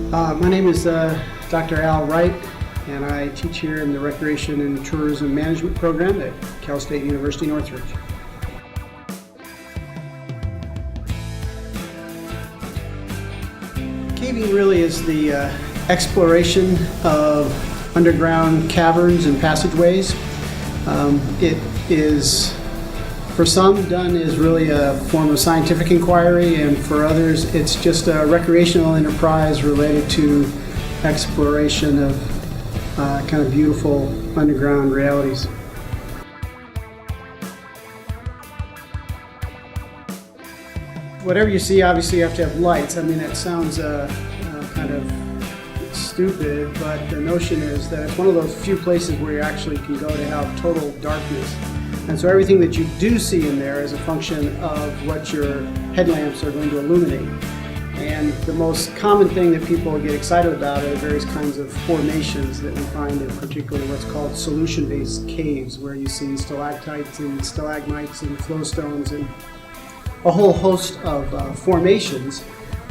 My name is Dr. Al Wright, and I teach here in the Recreation and Tourism Management program at Cal State University Northridge. Caving really is the exploration of underground caverns and passageways. It is, for some, done as really a form of scientific inquiry, and for others it's just a recreational enterprise related to exploration of kind of beautiful underground realities. Whatever you see, obviously you have to have lights. I mean, that sounds kind of stupid, but the notion is that it's one of those few places where you actually can go to have total darkness. And so everything that you do see in there is a function of what your headlamps are going to illuminate. And the most common thing that people get excited about are various kinds of formations that we find in particularly what's called solution-based caves, where you see stalactites and stalagmites and flowstones and a whole host of formations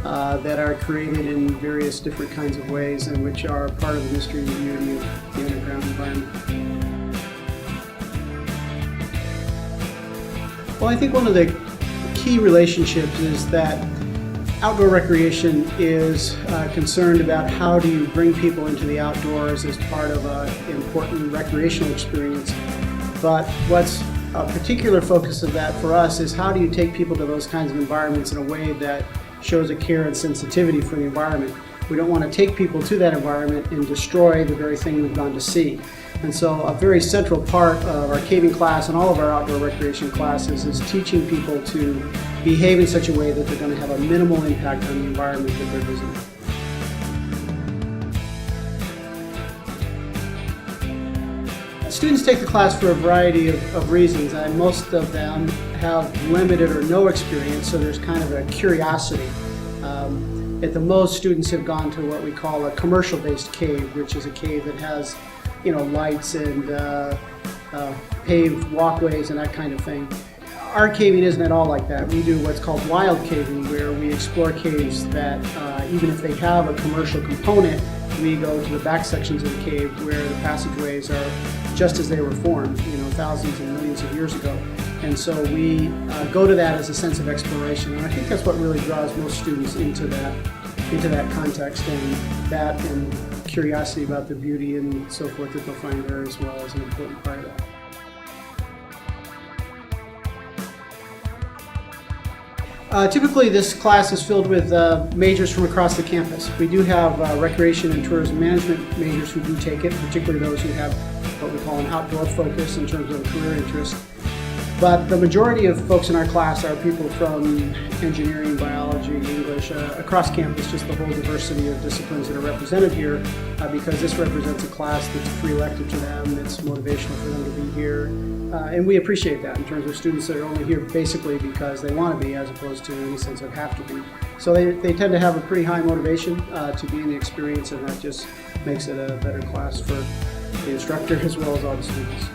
that are created in various different kinds of ways, and which are part of the mystery and beauty of the underground environment. Well, I think one of the key relationships is that outdoor recreation is concerned about how do you bring people into the outdoors as part of an important recreational experience. But what's a particular focus of that for us is how do you take people to those kinds of environments in a way that shows a care and sensitivity for the environment. We don't want to take people to that environment and destroy the very thing we've gone to see. And so a very central part of our caving class and all of our outdoor recreation classes is teaching people to behave in such a way that they're going to have a minimal impact on the environment that they're visiting. Students take the class for a variety of reasons, and most of them have limited or no experience, so there's kind of a curiosity. At the most, students have gone to what we call a commercial-based cave, which is a cave that has, lights and paved walkways and that kind of thing. Our caving isn't at all like that. We do what's called wild caving, where we explore caves that, even if they have a commercial component, we go to the back sections of the cave where the passageways are just as they were formed, thousands and millions of years ago. And so we go to that as a sense of exploration, and I think that's what really draws most students into that context, and curiosity about the beauty and so forth that they'll find there as well as an important part of that. Typically this class is filled with majors from across the campus. We do have recreation and tourism management majors who do take it, particularly those who have what we call an outdoor focus in terms of a career interest. But the majority of folks in our class are people from engineering, biology, English, across campus, just the whole diversity of disciplines that are represented here, because this represents a class that's a free elective to them, it's motivational for them to be here. And we appreciate that in terms of students that are only here basically because they want to be, as opposed to in the sense of have to be. So they tend to have a pretty high motivation to be in the experience, and that just makes it a better class for the instructor as well as all the students.